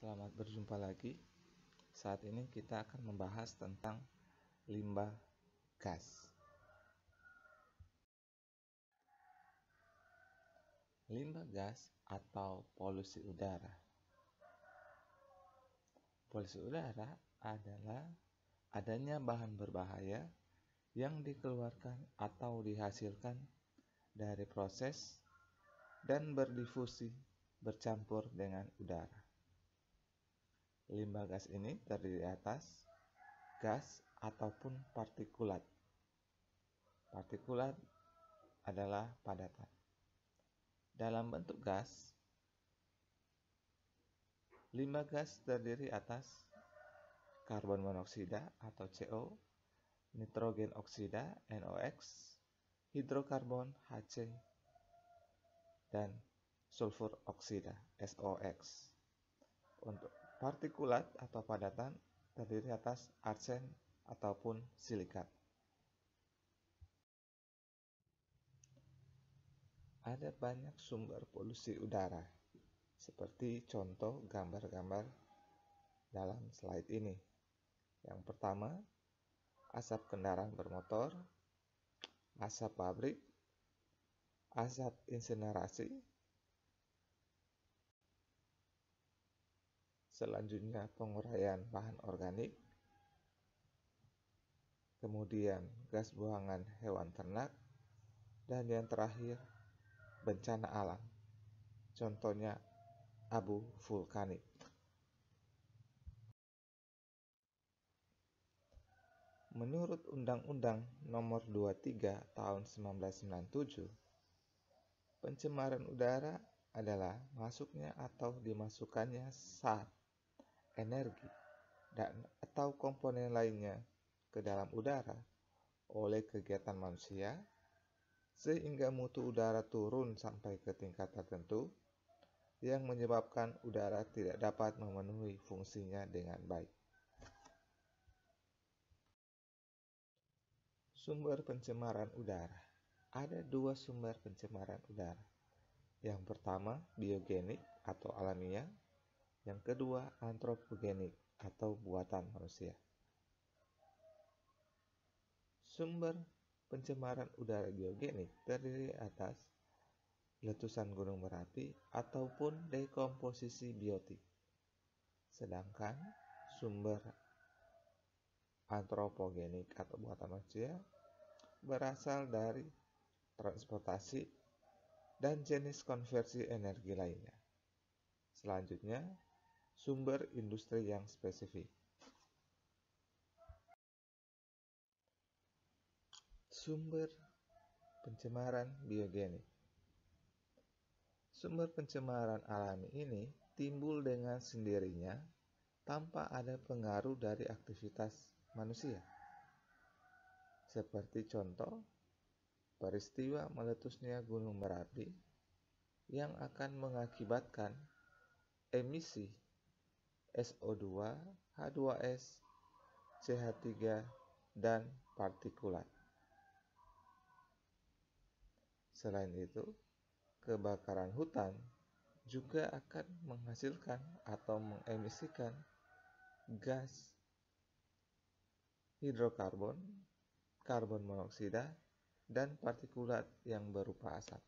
Selamat berjumpa lagi. Saat ini kita akan membahas tentang limbah gas. Limbah gas atau polusi udara. Polusi udara adalah adanya bahan berbahaya yang dikeluarkan atau dihasilkan dari proses dan berdifusi bercampur dengan udara. Limbah gas ini terdiri atas gas ataupun partikulat. Partikulat adalah padatan. Dalam bentuk gas, limbah gas terdiri atas karbon monoksida atau CO, nitrogen oksida NOx, hidrokarbon HC, dan sulfur oksida SOX. Untuk partikulat atau padatan terdiri atas arsen ataupun silikat. Ada banyak sumber polusi udara, seperti contoh gambar-gambar dalam slide ini. Yang pertama, asap kendaraan bermotor, asap pabrik, asap insinerasi. Selanjutnya, penguraian bahan organik. Kemudian, gas buangan hewan ternak. Dan yang terakhir, bencana alam. Contohnya, abu vulkanik. Menurut Undang-Undang Nomor 23 Tahun 1997, pencemaran udara adalah masuknya atau dimasukkannya zat, energi, dan atau komponen lainnya ke dalam udara oleh kegiatan manusia sehingga mutu udara turun sampai ke tingkat tertentu yang menyebabkan udara tidak dapat memenuhi fungsinya dengan baik. Sumber pencemaran udara. Ada dua sumber pencemaran udara. Yang pertama, biogenik atau alamiah. Yang kedua, antropogenik atau buatan manusia. Sumber pencemaran udara biogenik terdiri atas letusan gunung berapi ataupun dekomposisi biotik. Sedangkan sumber antropogenik atau buatan manusia berasal dari transportasi dan jenis konversi energi lainnya. Selanjutnya, sumber industri yang spesifik. Sumber pencemaran biogenik. Sumber pencemaran alami ini timbul dengan sendirinya tanpa ada pengaruh dari aktivitas manusia. Seperti contoh, peristiwa meletusnya gunung berapi yang akan mengakibatkan emisi SO2, H2S, CH3, dan partikulat. Selain itu, kebakaran hutan juga akan menghasilkan atau mengemisikan gas hidrokarbon, karbon monoksida, dan partikulat yang berupa asap.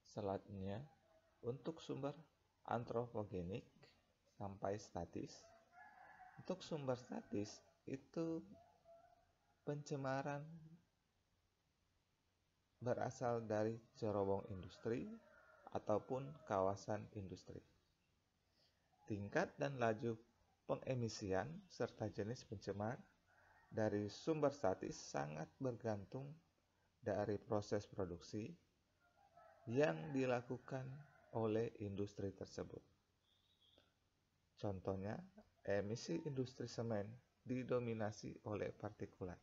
Selanjutnya, untuk sumber antropogenik sampai statis. Untuk sumber statis itu pencemaran berasal dari cerobong industri ataupun kawasan industri. Tingkat dan laju pengemisian serta jenis pencemar dari sumber statis sangat bergantung dari proses produksi yang dilakukan oleh industri tersebut. Contohnya, emisi industri semen didominasi oleh partikulat.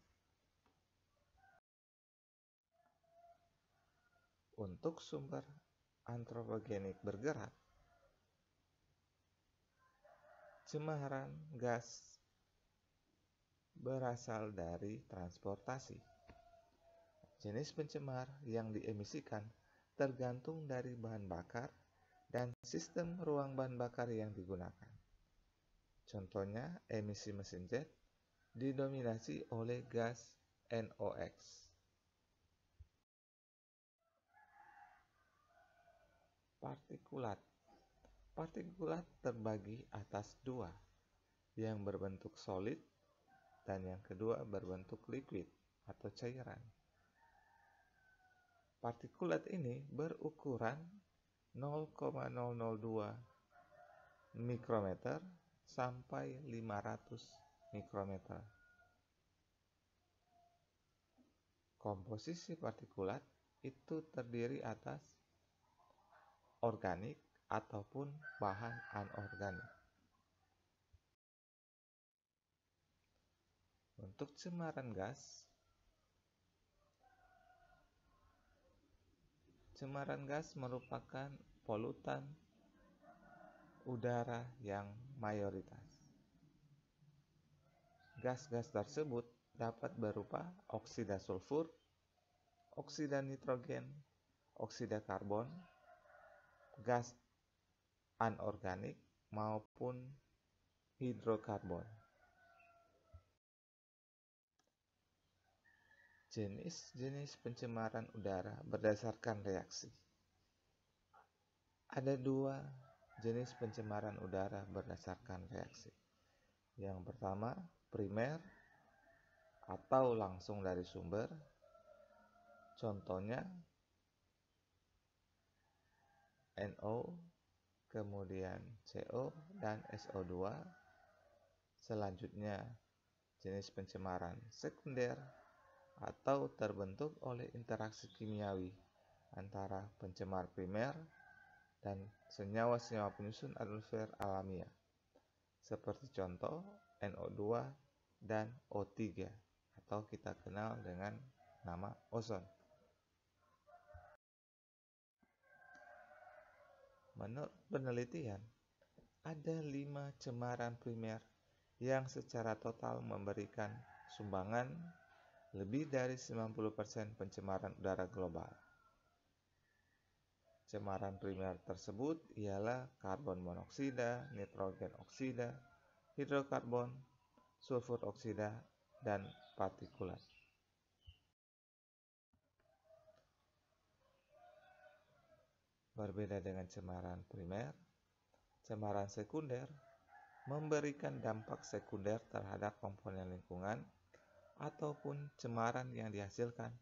Untuk sumber antropogenik bergerak, cemaran gas berasal dari transportasi. Jenis pencemar yang diemisikan tergantung dari bahan bakar dan sistem ruang bahan bakar yang digunakan. Contohnya, emisi mesin jet didominasi oleh gas NOx. Partikulat. Partikulat terbagi atas dua, yang berbentuk solid dan yang kedua berbentuk liquid atau cairan. Partikulat ini berukuran 0,002 mikrometer sampai 500 mikrometer. Komposisi partikulat itu terdiri atas organik ataupun bahan anorganik. Untuk cemaran gas merupakan polutan udara yang mayoritas. Gas-gas tersebut dapat berupa oksida sulfur, oksida nitrogen, oksida karbon, gas anorganik, maupun hidrokarbon. Jenis-jenis pencemaran udara berdasarkan reaksi. Ada dua jenis pencemaran udara berdasarkan reaksi. Yang pertama, primer atau langsung dari sumber. Contohnya NO, kemudian CO dan SO2. Selanjutnya, jenis pencemaran sekunder atau terbentuk oleh interaksi kimiawi antara pencemar primer dan senyawa-senyawa penyusun atmosfer alamiah, seperti contoh NO2 dan O3 atau kita kenal dengan nama ozon. Menurut penelitian, ada 5 cemaran primer yang secara total memberikan sumbangan lebih dari 90% pencemaran udara global. Cemaran primer tersebut ialah karbon monoksida, nitrogen oksida, hidrokarbon, sulfur oksida, dan partikulat. Berbeda dengan cemaran primer, cemaran sekunder memberikan dampak sekunder terhadap komponen lingkungan ataupun cemaran yang dihasilkan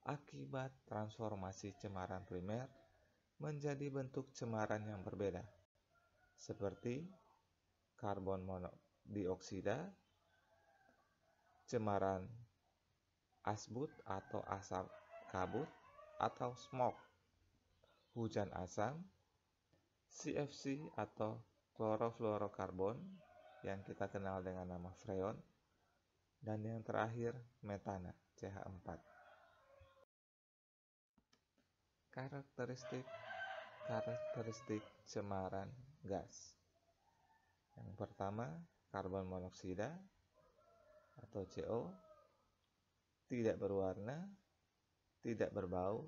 akibat transformasi cemaran primer menjadi bentuk cemaran yang berbeda, seperti karbon monodioksida, cemaran asbut atau asap kabut atau smog, hujan asam, CFC atau klorofluorokarbon yang kita kenal dengan nama freon, dan yang terakhir metana, CH4. Karakteristik cemaran gas. Yang pertama, karbon monoksida atau CO tidak berwarna, tidak berbau,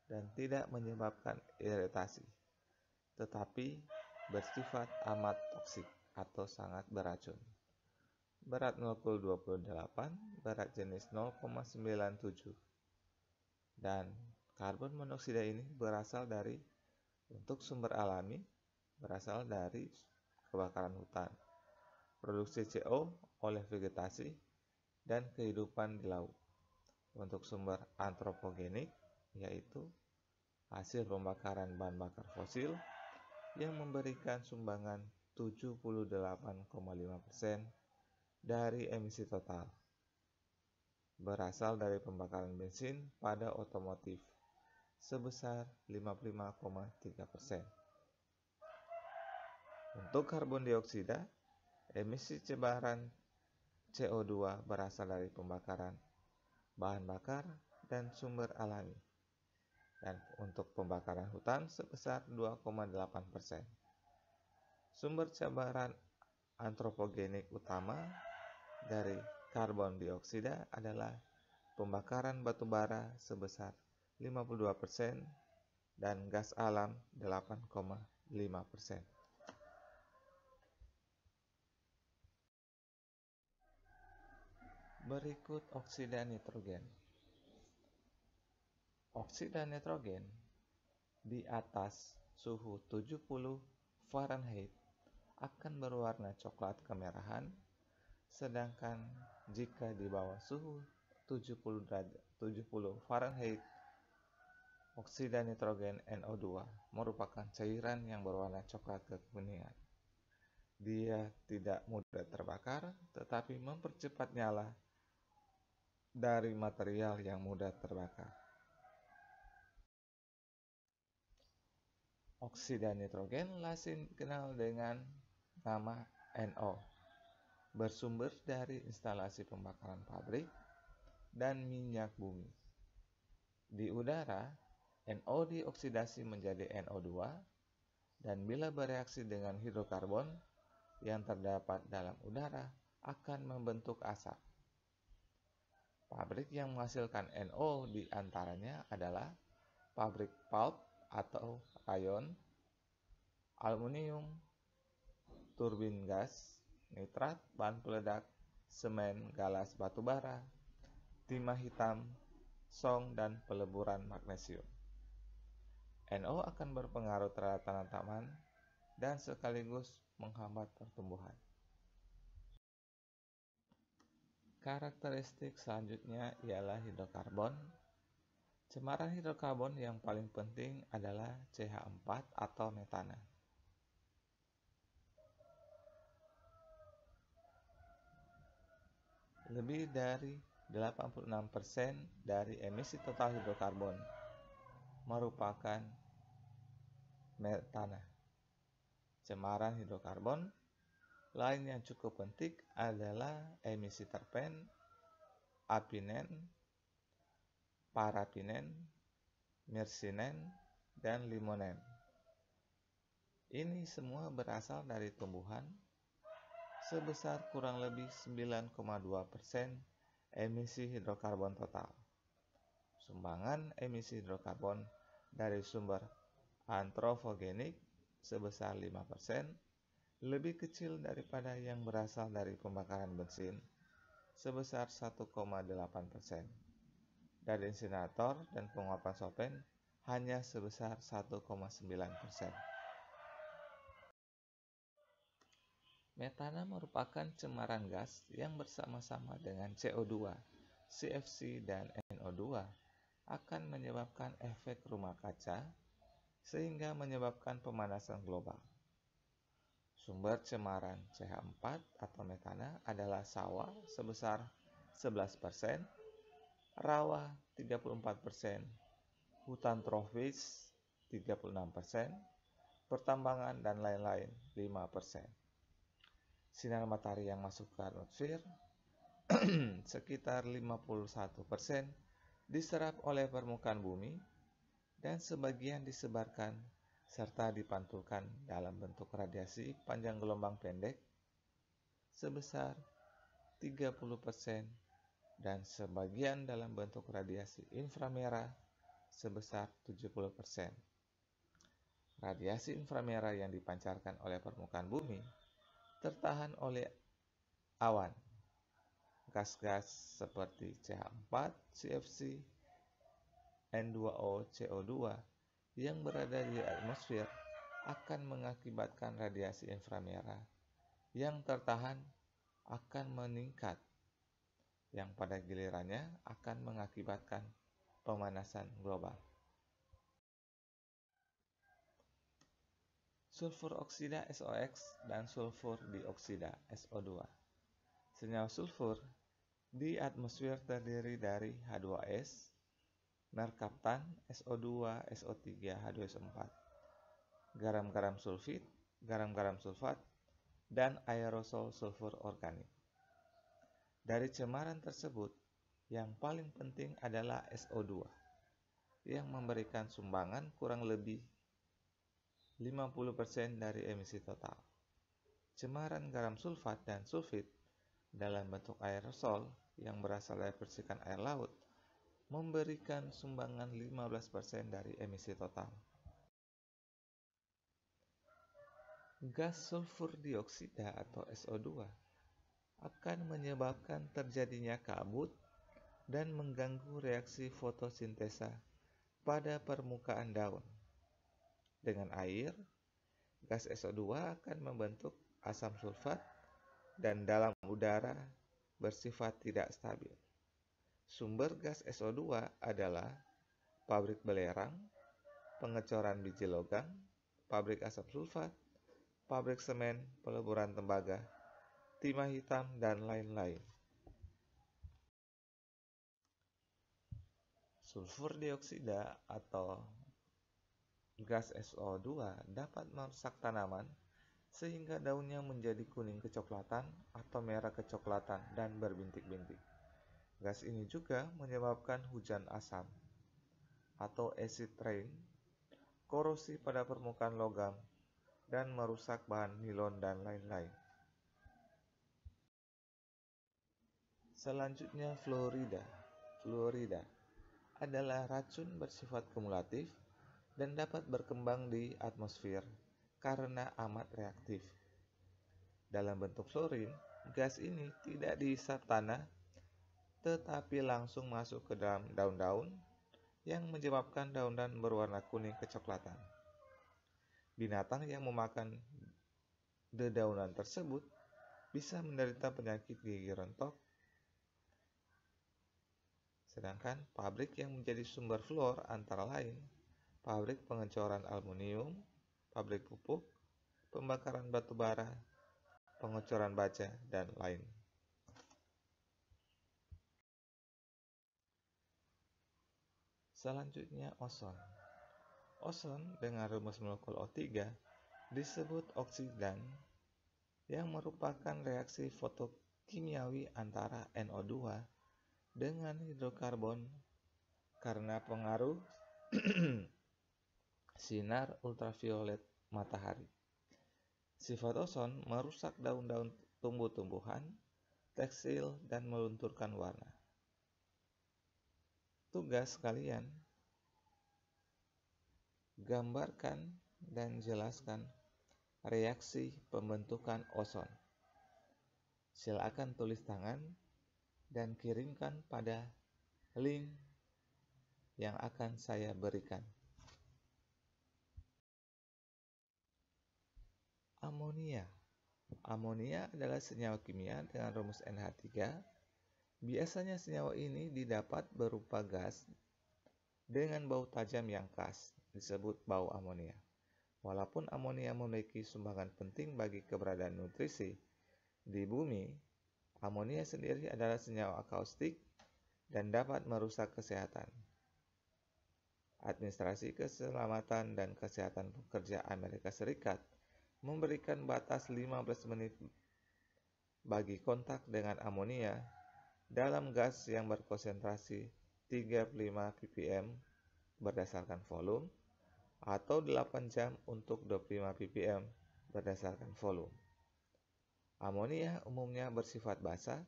dan tidak menyebabkan iritasi, tetapi bersifat amat toksik atau sangat beracun. Berat molekul 28, berat jenis 0,97. Dan karbon monoksida ini untuk sumber alami berasal dari kebakaran hutan, produksi CO oleh vegetasi, dan kehidupan di laut. Untuk sumber antropogenik, yaitu hasil pembakaran bahan bakar fosil yang memberikan sumbangan 78,5% dari emisi total, berasal dari pembakaran bensin pada otomotif sebesar 55,3%. Untuk karbon dioksida, emisi cemaran CO2 berasal dari pembakaran bahan bakar dan sumber alami, dan untuk pembakaran hutan sebesar 2,8%. Sumber cemaran antropogenik utama dari karbon dioksida adalah pembakaran batu bara sebesar 52%, dan gas alam 8,5%. Berikut oksida nitrogen. Oksida nitrogen di atas suhu 70 Fahrenheit akan berwarna coklat kemerahan, sedangkan jika di bawah suhu 70 Fahrenheit, oksida nitrogen NO2 merupakan cairan yang berwarna coklat kekuningan. Dia tidak mudah terbakar, tetapi mempercepat nyala dari material yang mudah terbakar. Oksida nitrogen lazim dikenal dengan nama NO, bersumber dari instalasi pembakaran pabrik dan minyak bumi. Di udara, NO dioksidasi menjadi NO2, dan bila bereaksi dengan hidrokarbon yang terdapat dalam udara akan membentuk asap. Pabrik yang menghasilkan NO di antaranya adalah pabrik pulp atau rayon, aluminium, turbin gas, nitrat, bahan peledak, semen, galas batubara, timah hitam, song, dan peleburan magnesium. NO akan berpengaruh terhadap tanaman dan sekaligus menghambat pertumbuhan. Karakteristik selanjutnya ialah hidrokarbon. Cemaran hidrokarbon yang paling penting adalah CH4 atau metana. Lebih dari 86% dari emisi total hidrokarbon merupakan metana. Cemaran hidrokarbon lain yang cukup penting adalah emisi terpen, apinen, parafinen, mirsinen, dan limonen. Ini semua berasal dari tumbuhan sebesar kurang lebih 9,2% emisi hidrokarbon total. Sumbangan emisi hidrokarbon dari sumber antropogenik sebesar 5%, lebih kecil daripada yang berasal dari pembakaran bensin sebesar 1,8%. Dari insinerator dan penguapan solvent hanya sebesar 1,9%. Metana merupakan cemaran gas yang bersama-sama dengan CO2, CFC, dan NO2 akan menyebabkan efek rumah kaca sehingga menyebabkan pemanasan global. Sumber cemaran CH4 atau metana adalah sawah sebesar 11%, rawa 34%, hutan tropis 36%, pertambangan dan lain-lain 5%. Sinar matahari yang masuk ke atmosfer sekitar 51% diserap oleh permukaan bumi dan sebagian disebarkan serta dipantulkan dalam bentuk radiasi panjang gelombang pendek sebesar 30% dan sebagian dalam bentuk radiasi inframerah sebesar 70%. Radiasi inframerah yang dipancarkan oleh permukaan bumi tertahan oleh awan, gas-gas seperti CH4, CFC, N2O, CO2 yang berada di atmosfer akan mengakibatkan radiasi inframerah yang tertahan akan meningkat, yang pada gilirannya akan mengakibatkan pemanasan global. Sulfur oksida SOX dan sulfur dioksida SO2. Senyawa sulfur di atmosfer terdiri dari H2S, merkaptan, SO2, SO3, H2SO4, garam-garam sulfit, garam-garam sulfat, dan aerosol sulfur organik. Dari cemaran tersebut, yang paling penting adalah SO2, yang memberikan sumbangan kurang lebih 50% dari emisi total. Cemaran garam sulfat dan sulfit dalam bentuk aerosol yang berasal dari percikan air laut memberikan sumbangan 15% dari emisi total. Gas sulfur dioksida atau SO2 akan menyebabkan terjadinya kabut dan mengganggu reaksi fotosintesa pada permukaan daun. Dengan air, gas SO2 akan membentuk asam sulfat dan dalam udara bersifat tidak stabil. Sumber gas SO2 adalah pabrik belerang, pengecoran biji logam, pabrik asam sulfat, pabrik semen, peleburan tembaga, timah hitam, dan lain-lain. Sulfur dioksida atau gas SO2 dapat merusak tanaman sehingga daunnya menjadi kuning kecoklatan atau merah kecoklatan dan berbintik-bintik. Gas ini juga menyebabkan hujan asam atau acid rain, korosi pada permukaan logam, dan merusak bahan nilon dan lain-lain. Selanjutnya fluorida. Fluorida adalah racun bersifat kumulatif dan dapat berkembang di atmosfer karena amat reaktif. Dalam bentuk fluorin, gas ini tidak dihisap tanah tetapi langsung masuk ke dalam daun-daun yang menyebabkan daun-daun berwarna kuning kecoklatan. Binatang yang memakan dedaunan tersebut bisa menderita penyakit gigi rontok. Sedangkan pabrik yang menjadi sumber fluor antara lain pabrik pengecoran aluminium, pabrik pupuk, pembakaran batu bara, pengecoran baja, dan lain. Selanjutnya ozon. Ozon dengan rumus molekul O3 disebut oksidan yang merupakan reaksi fotokimiawi antara NO2 dengan hidrokarbon karena pengaruh sinar ultraviolet matahari. Sifat ozon merusak daun-daun tumbuh-tumbuhan, tekstil, dan melunturkan warna. Tugas kalian, gambarkan dan jelaskan reaksi pembentukan ozon. Silakan tulis tangan dan kirimkan pada link yang akan saya berikan. Amonia. Amonia adalah senyawa kimia dengan rumus NH3. Biasanya senyawa ini didapat berupa gas dengan bau tajam yang khas, disebut bau amonia. Walaupun amonia memiliki sumbangan penting bagi keberadaan nutrisi di bumi, amonia sendiri adalah senyawa akaustik dan dapat merusak kesehatan. Administrasi Keselamatan dan Kesehatan Pekerja Amerika Serikat memberikan batas 15 menit bagi kontak dengan amonia dalam gas yang berkonsentrasi 35 ppm berdasarkan volume atau 8 jam untuk 25 ppm berdasarkan volume. Amonia umumnya bersifat basa,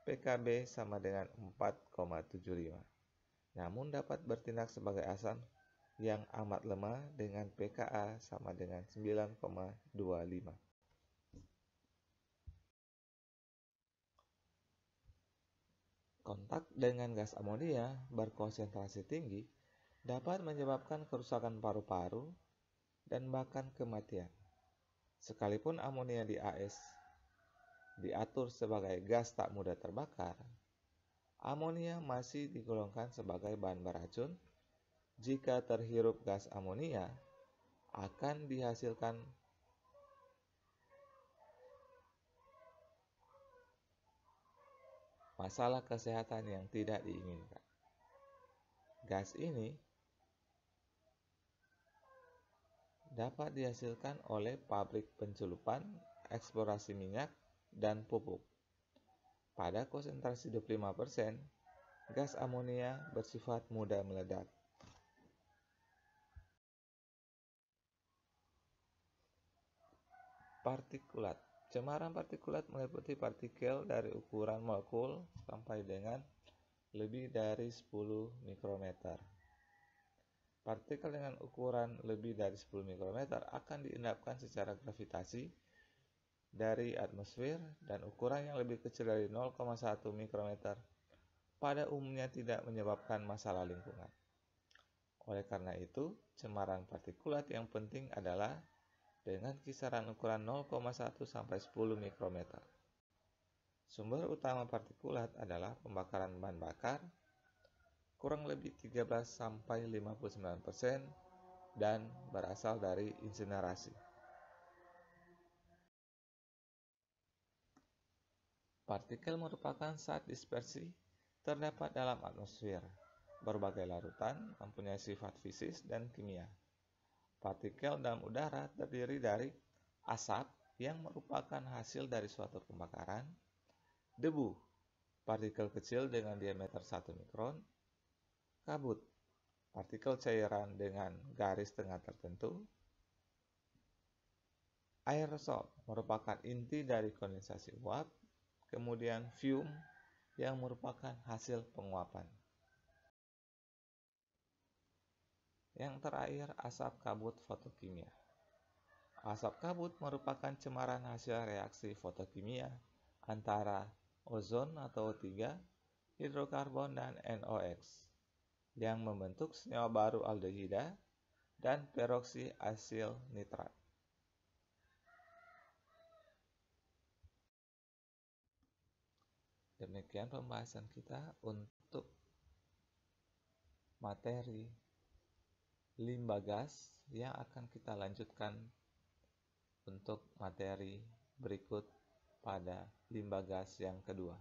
pKb sama dengan 4,75. Namun dapat bertindak sebagai asam yang amat lemah dengan pKa sama dengan 9,25. Kontak dengan gas amonia berkonsentrasi tinggi dapat menyebabkan kerusakan paru-paru dan bahkan kematian. Sekalipun amonia di AS diatur sebagai gas tak mudah terbakar, amonia masih digolongkan sebagai bahan beracun. Jika terhirup gas amonia, akan dihasilkan masalah kesehatan yang tidak diinginkan. Gas ini dapat dihasilkan oleh pabrik pencelupan, eksplorasi minyak, dan pupuk. Pada konsentrasi 25%, gas amonia bersifat mudah meledak. Partikulat. Cemaran partikulat meliputi partikel dari ukuran molekul sampai dengan lebih dari 10 mikrometer. Partikel dengan ukuran lebih dari 10 mikrometer akan diendapkan secara gravitasi dari atmosfer, dan ukuran yang lebih kecil dari 0,1 mikrometer pada umumnya tidak menyebabkan masalah lingkungan. Oleh karena itu, cemaran partikulat yang penting adalah dengan kisaran ukuran 0,1 sampai 10 mikrometer. Sumber utama partikulat adalah pembakaran bahan bakar, kurang lebih 13-59%, dan berasal dari insinerasi. Partikel merupakan zat dispersi terdapat dalam atmosfer. Berbagai larutan mempunyai sifat fisik dan kimia. Partikel dalam udara terdiri dari asap yang merupakan hasil dari suatu pembakaran, debu, partikel kecil dengan diameter 1 mikron, kabut, partikel cairan dengan garis tengah tertentu, aerosol merupakan inti dari kondensasi uap, kemudian fume yang merupakan hasil penguapan. Yang terakhir, asap kabut fotokimia. Asap kabut merupakan cemaran hasil reaksi fotokimia antara ozon atau O3, hidrokarbon, dan NOx yang membentuk senyawa baru aldehida dan peroksi asil nitrat. Demikian pembahasan kita untuk materi limbah gas, yang akan kita lanjutkan untuk materi berikut pada limbah gas yang kedua.